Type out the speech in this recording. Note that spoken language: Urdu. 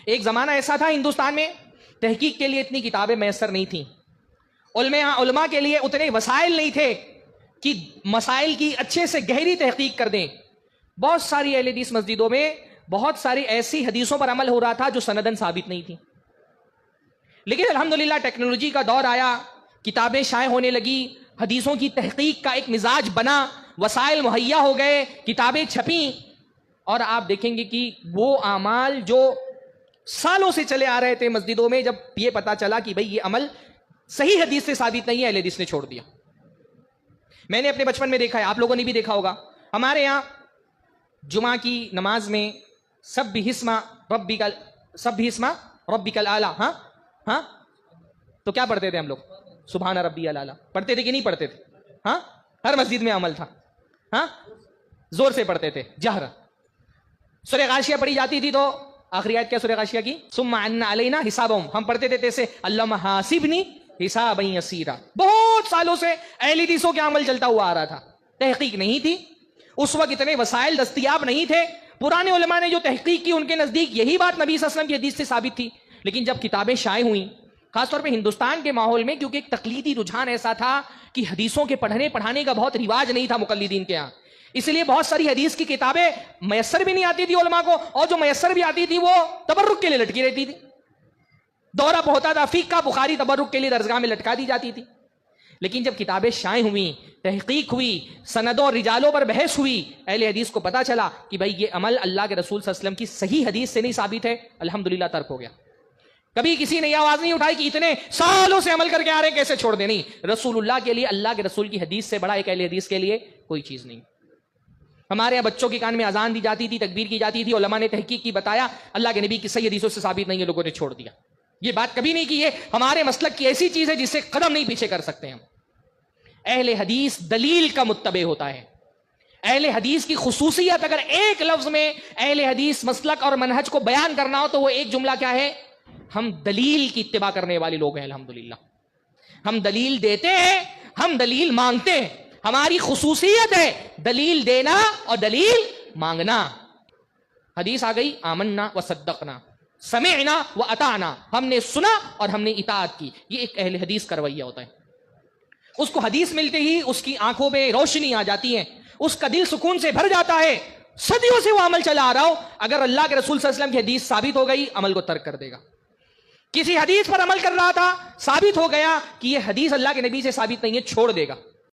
ایک زمانہ ایسا تھا ہندوستان میں تحقیق کے لیے اتنی کتابیں میسر نہیں تھیں، علماء کے لیے اتنے وسائل نہیں تھے کہ مسائل کی اچھے سے گہری تحقیق کر دیں. بہت ساری اہل حدیث مسجدوں میں بہت ساری ایسی حدیثوں پر عمل ہو رہا تھا جو سندن ثابت نہیں تھی. لیکن الحمدللہ ٹیکنالوجی کا دور آیا، کتابیں شائع ہونے لگی، حدیثوں کی تحقیق کا ایک مزاج بنا، وسائل مہیا ہو گئے، کتابیں چھپیں، اور آپ دیکھیں گے کہ وہ اعمال جو سالوں سے چلے آ رہے تھے مسجدوں میں، جب یہ پتا چلا کہ بھئی یہ عمل صحیح حدیث سے ثابت نہیں ہے، اہل حدیث نے چھوڑ دیا. میں نے اپنے بچپن میں دیکھا ہے، آپ لوگوں نے بھی دیکھا ہوگا، ہمارے یہاں جمعہ کی نماز میں سبح اسم ربک الاعلی، ہاں تو کیا پڑھتے تھے ہم لوگ؟ سبحان ربی الاعلی پڑھتے تھے کہ نہیں پڑھتے تھے؟ ہاں، ہر مسجد میں عمل تھا، ہاں زور سے پڑھتے تھے، جہر. سورہ غاشیہ پڑھی جاتی تھی تو آخری آیت کیا سورہ غاشیہ کی؟ ثم ان علینا حسابہم، ہم پڑھتے تھے تیسے اللہم حاسبنی حسابا یسیرا. بہت سالوں سے اہل حدیثوں کے عمل چلتا ہوا آ رہا تھا، تحقیق نہیں تھی، اس وقت اتنے وسائل دستیاب نہیں تھے. پرانے علماء نے جو تحقیق کی ان کے نزدیک یہی بات نبی صلی اللہ علیہ وسلم کی حدیث سے ثابت تھی. لیکن جب کتابیں شائع ہوئیں، خاص طور پہ ہندوستان کے ماحول میں، کیونکہ ایک تقلیدی رجحان ایسا تھا کہ حدیثوں کے پڑھانے کا بہت رواج نہیں تھا مقلدین کے ہاں، اس لیے بہت ساری حدیث کی کتابیں میسر بھی نہیں آتی تھی علماء کو، اور جو میسر بھی آتی تھی وہ تبرک کے لیے لٹکی رہتی تھی. دورہ ہوتا تھا فقہ بخاری تبرک کے لیے درسگاہ میں لٹکا دی جاتی تھی. لیکن جب کتابیں شائع ہوئیں، تحقیق ہوئی، سندوں اور رجالوں پر بحث ہوئی، اہل حدیث کو پتا چلا کہ بھئی یہ عمل اللہ کے رسول صلی اللہ علیہ وسلم کی صحیح حدیث سے نہیں ثابت ہے، الحمدللہ ترک ہو گیا. کبھی کسی نے یہ آواز نہیں اٹھائی کہ اتنے سالوں سے عمل کر کے آ رہے ہیں کیسے چھوڑ دیں. نہیں، رسول اللہ کے لیے، اللہ کے رسول کی حدیث سے بڑا ایک اہل حدیث کے لیے کوئی چیز نہیں. ہمارے یہاں بچوں کے کان میں اذان دی جاتی تھی، تکبیر کی جاتی تھی، علماء نے تحقیق کی، بتایا اللہ کے نبی کی صحیح حدیثوں سے ثابت نہیں ہے، لوگوں نے چھوڑ دیا. یہ بات کبھی نہیں کی، یہ ہمارے مسلک کی ایسی چیز ہے جس سے قدم نہیں پیچھے کر سکتے ہم. اہل حدیث دلیل کا متبع ہوتا ہے. اہل حدیث کی خصوصیت اگر ایک لفظ میں اہل حدیث مسلک اور منہج کو بیان کرنا ہو تو وہ ایک جملہ کیا ہے؟ ہم دلیل کی اتباع کرنے والے لوگ ہیں. الحمدللہ ہم دلیل دیتے ہیں، ہم دلیل مانگتے ہیں. ہماری خصوصیت ہے دلیل دینا اور دلیل مانگنا. حدیث آ گئی، آمنا و صدقنا، سمعنا و اطعنا، ہم نے سنا اور ہم نے اطاعت کی. یہ ایک اہل حدیث کا رویہ ہوتا ہے. اس کو حدیث ملتے ہی اس کی آنکھوں میں روشنی آ جاتی ہے، اس کا دل سکون سے بھر جاتا ہے. صدیوں سے وہ عمل چلا آ رہا ہو، اگر اللہ کے رسول صلی اللہ علیہ وسلم کی حدیث ثابت ہو گئی، عمل کو ترک کر دے گا. کسی حدیث پر عمل کر رہا تھا، ثابت ہو گیا کہ یہ حدیث اللہ کے نبی سے ثابت نہیں ہے، چھوڑ دے گا.